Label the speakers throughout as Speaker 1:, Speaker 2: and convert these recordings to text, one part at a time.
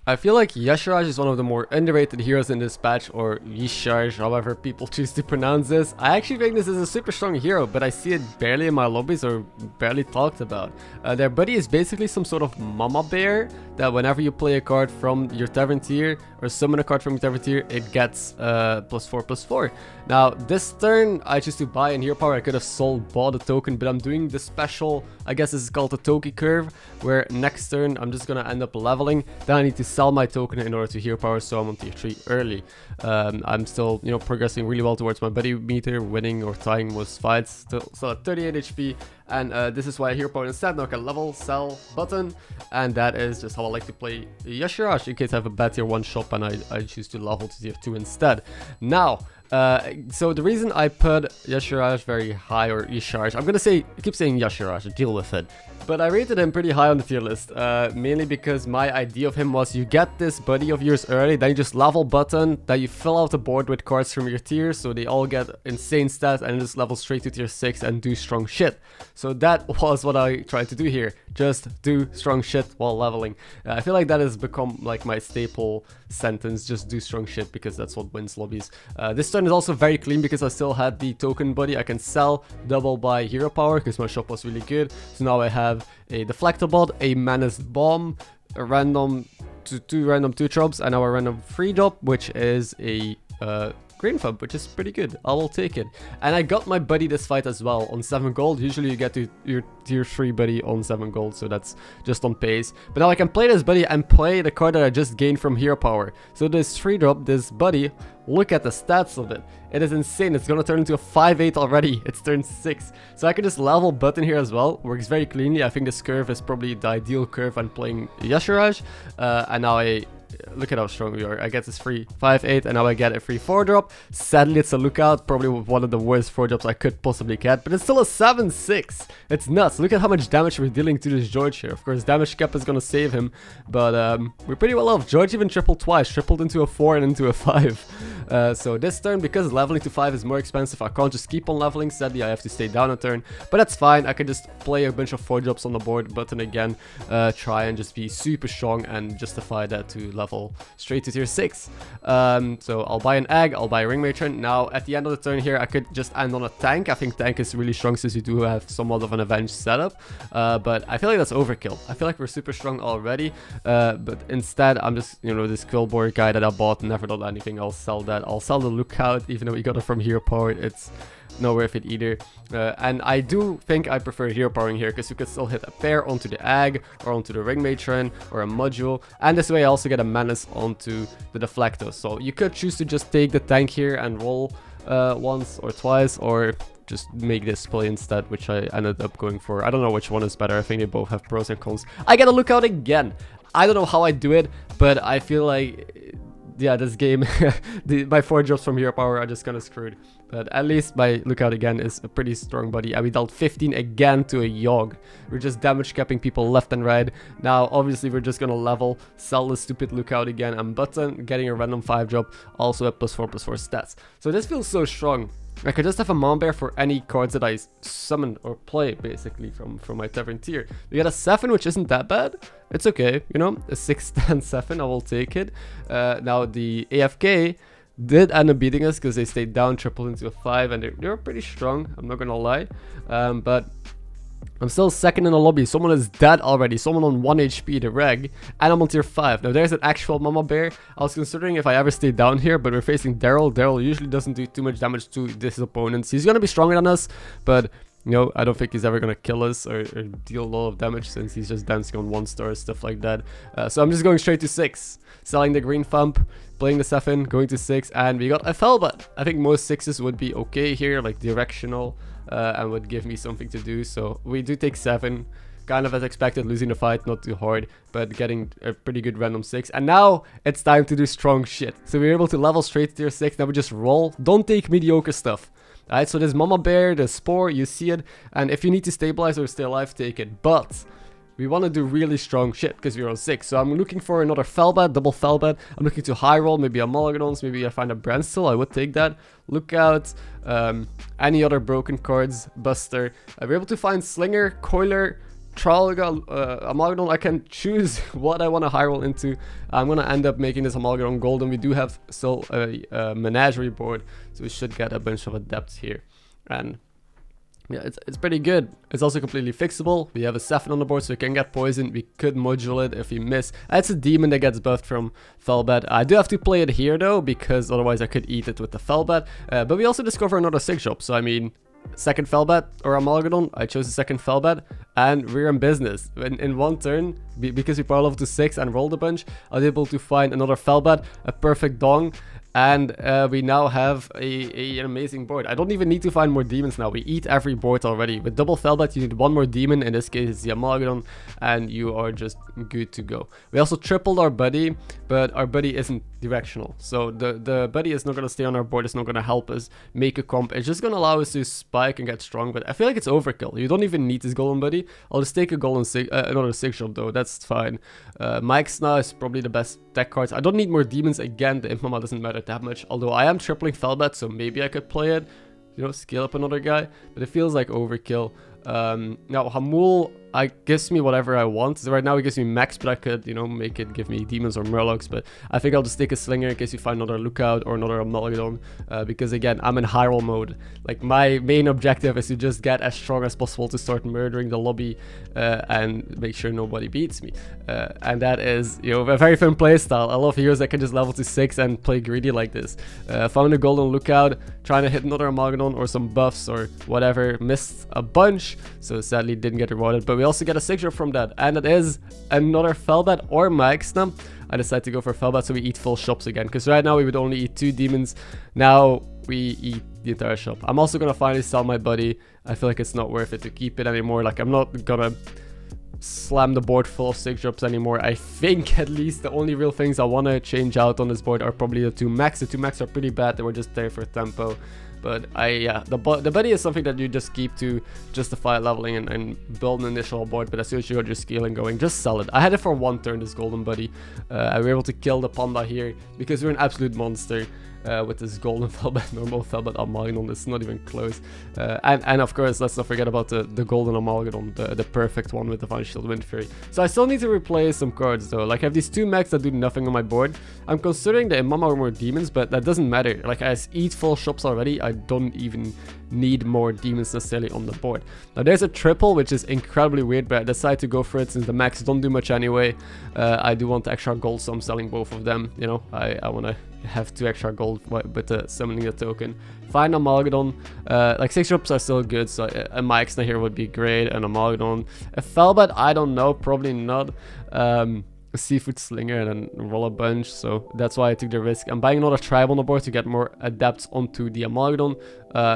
Speaker 1: I feel like Yasharaj is one of the more underrated heroes in this patch, or Yisharj, however people choose to pronounce this. I actually think this is a super strong hero, but I see it barely in my lobbies or barely talked about. Their buddy is basically some sort of mama bear that whenever you play a card from your tavern tier or summon a card from your tavern tier, it gets +4/+4. Now this turn I choose to buy in hero power. I could have bought a token, but I'm doing the special, I guess this is called the Toki curve, where next turn I'm just gonna end up leveling. Then I need to sell my token in order to hero power, so I'm on tier 3 early. I'm still, you know, progressing really well towards my buddy meter, winning or tying most fights, still at 38 HP. And this is why I hero power instead. Now I can level, sell, button, and that is just how I like to play Yasharaj in case I have a bad tier 1 shop and I choose to level to tier 2 instead. Now, so the reason I put Yasharaj very high, or Yisharj, I'm gonna keep saying Yasharaj, deal with it. But I rated him pretty high on the tier list, mainly because my idea of him was you get this buddy of yours early, then you just level button, then you fill out the board with cards from your tiers, so they all get insane stats, and just level straight to tier 6 and do strong shit. So that was what I tried to do here, just do strong shit while leveling. I feel like that has become like my staple sentence, just do strong shit, because that's what wins lobbies. This turn is also very clean because I still had the token buddy. I can sell, double buy hero power because my shop was really good. So now I have a deflectobot, a menaced bomb, a random two random 2-drops, and now a random 3-drop, which is a green thumb, which is pretty good. I will take it. And I got my buddy this fight as well on 7 gold. Usually you get to your tier 3 buddy on 7 gold, so that's just on pace. But now I can play this buddy and play the card that I just gained from hero power. So this 3-drop, this buddy, look at the stats of it. It is insane. It's gonna turn into a 5/8 already. It's turn 6. So I can just level button here as well. Works very cleanly. I think this curve is probably the ideal curve when playing Yasharaj. And now look at how strong we are. I get this free 5/8, and now I get a free 4-drop. Sadly, it's a lookout, probably one of the worst 4-drops I could possibly get, but it's still a 7/6. It's nuts. Look at how much damage we're dealing to this George here. Of course, damage cap is gonna save him, but we're pretty well off. George even tripled twice, tripled into a 4 and into a 5. So this turn, because leveling to 5 is more expensive, I can't just keep on leveling. Sadly, I have to stay down a turn, but that's fine. I can just play a bunch of 4-drops on the board, button again, try and just be super strong and justify that to level straight to tier 6. So I'll buy an egg, I'll buy a ring matron. Now at the end of the turn here, I could just end on a tank. I think tank is really strong since you do have somewhat of an avenge setup, but I feel like that's overkill. I feel like we're super strong already, but instead I'm just, you know, this Quillboard guy that I bought, never done anything. I'll sell that. I'll sell the lookout, even though we got it from hero power. It's not worth it either. And I do think I prefer hero powering here, because you could still hit a pair onto the egg or onto the ring matron or a module, and this way I also get a menace onto the deflector. So you could choose to just take the tank here and roll once or twice, or just make this play instead, which I ended up going for. I don't know which one is better. I think they both have pros and cons. I get a lookout again. I don't know how I do it, but I feel like, yeah, this game, my 4-drops from hero power are just kind of screwed. But at least my lookout again is a pretty strong buddy. And we dealt 15 again to a Yogg. We're just damage capping people left and right. Now, obviously, we're just gonna level, sell the stupid lookout again, and button, getting a random 5-drop, also at +4/+4 stats. So this feels so strong. I could just have a Mom Bear for any cards that I summon or play, basically, from my tavern tier. We got a 7, which isn't that bad. It's okay, you know, a 6, 10, 7, I will take it. Now, the AFK did end up beating us because they stayed down, tripled into a 5, and they were pretty strong, I'm not gonna lie. But I'm still second in the lobby. Someone is dead already. Someone on 1 HP, the reg. And I'm on tier 5. Now, there's an actual Mama Bear. I was considering if I ever stay down here, but we're facing Daryl. Daryl usually doesn't do too much damage to his opponents. He's going to be stronger than us, but, you know, I don't think he's ever going to kill us or deal a lot of damage, since he's just dancing on 1-star, stuff like that. So I'm just going straight to 6. Selling the green thump, playing the 7, going to 6, and we got a Firebat. I think most 6s would be okay here, like directional. And would give me something to do. So we do take 7, kind of as expected, losing the fight, not too hard, but getting a pretty good random 6. And now it's time to do strong shit. So we're able to level straight to tier 6. Now we just roll. Don't take mediocre stuff. Alright, so there's Mama Bear, the Spore, you see it, and if you need to stabilize or stay alive, take it. But we want to do really strong shit because we're on 6. So I'm looking for another Firebat, double Firebat. I'm looking to high roll, maybe a Mulliganons, maybe I find a Brandstill, I would take that. Lookout, any other broken cards, Buster. We're able to find Slinger, Coiler, Amalgadon, I can choose what I want to high roll into. I'm gonna end up making this Amalgadon golden. We do have still a menagerie board, so we should get a bunch of adepts here, and yeah, it's pretty good. It's also completely fixable. We have a 7 on the board, so we can get poisoned. We could module it if we miss. It's a demon that gets buffed from Firebat. I do have to play it here though, because otherwise I could eat it with the Firebat. But we also discover another 6 drop, so I mean, second Firebat or Amalgadon. I chose the second Firebat, and we're in business. In one turn, because we power level to 6 and rolled a bunch, I was able to find another Firebat, a perfect Dong, and we now have an amazing board. I don't even need to find more demons now. We eat every board already. With double Firebat, you need one more demon. In this case, it's the Amalgadon, and you are just good to go. We also tripled our buddy, but our buddy isn't directional. So the buddy is not going to stay on our board. It's not going to help us make a comp. It's just going to allow us to spike and get strong, but I feel like it's overkill. You don't even need this golden buddy. I'll just take a golden another 6 drop though. That's fine. MarkMcKz is probably the best deck cards. I don't need more demons. Again, the Imp Mama doesn't matter that much, although I am tripling Firebat, so maybe I could play it, you know, scale up another guy, but it feels like overkill. Now Hamul gives me whatever I want. So right now it gives me max, but I could, you know, make it give me demons or murlocs, but I think I'll just take a slinger in case you find another lookout or another Amalgadon, because again, I'm in high roll mode. Like, my main objective is to just get as strong as possible to start murdering the lobby and make sure nobody beats me, and that is, you know, a very fun playstyle. I love heroes that can just level to 6 and play greedy like this. Found a golden lookout, trying to hit another Amalgadon or some buffs or whatever, missed a bunch, so sadly didn't get rewarded, but we also get a 6 drop from that, and it is another Firebat or MarkMcKz. I decided to go for Firebat, so we eat full shops again, because right now we would only eat 2 demons. Now we eat the entire shop. I'm also gonna finally sell my buddy. I feel like it's not worth it to keep it anymore. Like, I'm not gonna slam the board full of 6 drops anymore. I think at least the only real things I want to change out on this board are probably the 2 max. The 2 max are pretty bad. They were just there for tempo. But yeah, the buddy is something that you just keep to justify leveling and build an initial board. But as soon as you got your scaling going, just sell it. I had it for 1 turn, this golden buddy. I were able to kill the panda here because we're an absolute monster. With this golden Firebat, normal Firebat Amalgadon, it's not even close. And of course, let's not forget about the golden Amalgadon, the perfect one with the Divine Shield Wind Fury. So I still need to replace some cards though. Like, I have these 2 mechs that do nothing on my board. I'm considering the Imama or more demons, but that doesn't matter. Like, I eat full shops already. I don't even need more demons necessarily on the board. Now there's a triple, which is incredibly weird, but I decided to go for it since the max don't do much anyway. I do want extra gold, so I'm selling both of them. You know, I want to have 2 extra gold with summoning the token. Find Amalgadon. Like, 6 drops are still good, so a MarkMcKz here would be great. An Amalgadon, a Firebat, I don't know, probably not. A Seafood Slinger and then roll a bunch, so that's why I took the risk. I'm buying another tribe on the board to get more adepts onto the Amalgadon.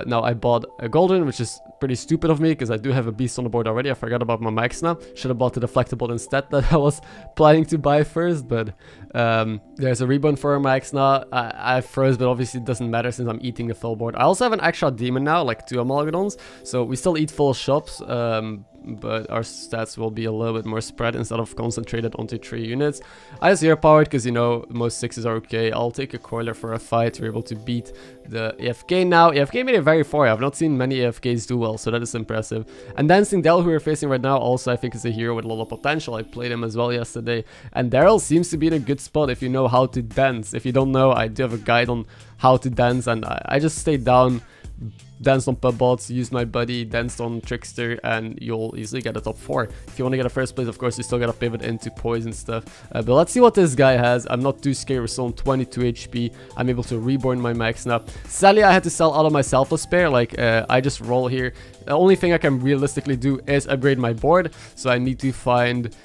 Speaker 1: Now I bought a golden, which is pretty stupid of me because I do have a beast on the board already. I forgot about my MarkMcKz now. Should have bought the deflectable instead that I was planning to buy first, but there's a reborn for a MarkMcKz now. I froze, but obviously it doesn't matter since I'm eating the full board. I also have an extra demon now, like 2 Amalgadons, so we still eat full shops. But our stats will be a little bit more spread instead of concentrated onto 3 units. I zero powered because, you know, most 6s are okay. I'll take a coiler for a fight. We're able to beat the AFK now. AFK made it very far. I've not seen many AFKs do well, so that is impressive. And Dancing Daryl, who we're facing right now, also I think is a hero with a lot of potential. I played him as well yesterday, and Daryl seems to be in a good spot if you know how to dance. If you don't know, I do have a guide on how to dance, and I just stayed down, danced on pub bots, used my buddy, danced on Trickster, and you'll easily get a top 4. If you want to get a first place, of course, you still gotta pivot into poison stuff. But let's see what this guy has. I'm not too scared. We're still on 22 HP. I'm able to reborn my max now. Sadly, I had to sell out of my Selfless Pair. Like, I just roll here. The only thing I can realistically do is upgrade my board. So I need to find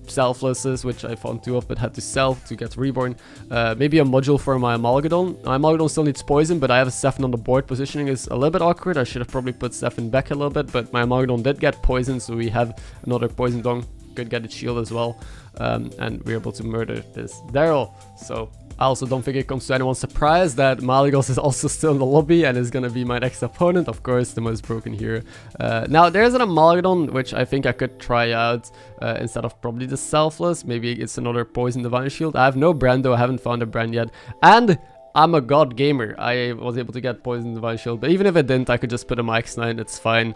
Speaker 1: Selflesses, which I found 2 of but had to sell to get reborn. Maybe a module for my Amalgadon. My Amalgadon still needs poison, but I have a 7 on the board. Positioning is a little bit awkward. I should have probably put 7 back a little bit, but my Amalgadon did get poison, so we have another poison dong. Could get a shield as well, and we're able to murder this Daryl. So I also don't think it comes to anyone's surprise that Malygos is also still in the lobby and is gonna be my next opponent, of course, the most broken hero. Now there's an Amalgadon which I think I could try out instead of probably the Selfless. Maybe it's another Poison Divine Shield. I have no brand though, I haven't found a brand yet. And I'm a god gamer. I was able to get Poison Divine Shield, but even if it didn't, I could just put a Max 9, it's fine.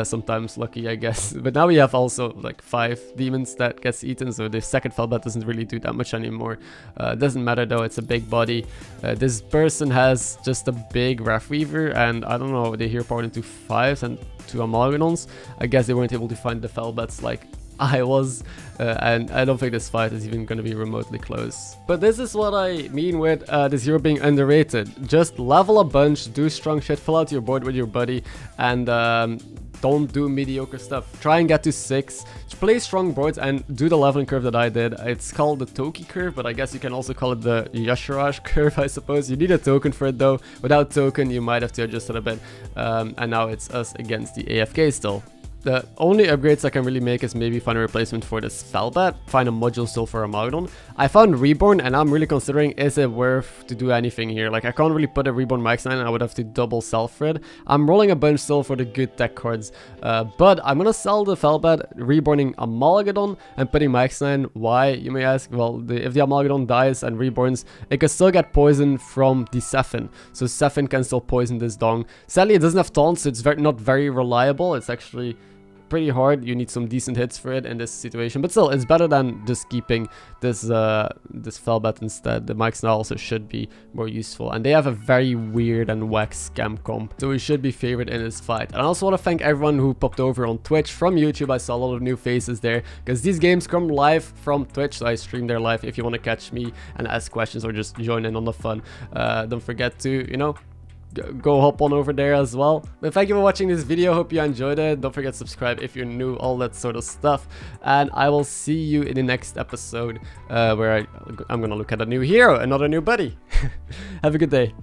Speaker 1: Sometimes lucky, I guess. But now we have also like 5 demons that gets eaten, so the second Firebat doesn't really do that much anymore. Doesn't matter though, it's a big body. This person has just a big Wrath Weaver, and I don't know, they hero powered into 5s and 2 Amalgadons. I guess they weren't able to find the Firebats like I was, and I don't think this fight is even going to be remotely close. But this is what I mean with this hero being underrated. Just level a bunch, do strong shit, fill out your board with your buddy, and don't do mediocre stuff. Try and get to 6, play strong boards, and do the leveling curve that I did. It's called the Toki curve, but I guess you can also call it the Yashiraj curve, I suppose. You need a token for it though. Without token, you might have to adjust it a bit. And now it's us against the AFK still. The only upgrades I can really make is maybe find a replacement for this Firebat, find a module still for a Amalgadon. I found Reborn, and I'm really considering, is it worth to do anything here? Like, I can't really put a Reborn Max 9, I would have to double sell for it. I'm rolling a bunch still for the good tech cards, but I'm gonna sell the Firebat, reborning Amalgadon, and putting Max 9. Why, you may ask? Well, if the Amalgadon dies and reborns, it can still get poisoned from the Sephin. So Sephin can still poison this Dong. Sadly, it doesn't have taunts, so it's not very reliable. It's actually pretty hard. You need some decent hits for it in this situation, but still, it's better than just keeping this this Firebat instead. The Max now also should be more useful, and they have a very weird and whack scam comp, so we should be favored in this fight. And I also want to thank everyone who popped over on Twitch from YouTube. I saw a lot of new faces there, because these games come live from Twitch, so I stream there live if you want to catch me and ask questions or just join in on the fun. Don't forget to, you know, go hop on over there as well. But thank you for watching this video. Hope you enjoyed it. Don't forget to subscribe if you're new, all that sort of stuff. And I will see you in the next episode, where I'm gonna look at a new hero, another new buddy. Have a good day.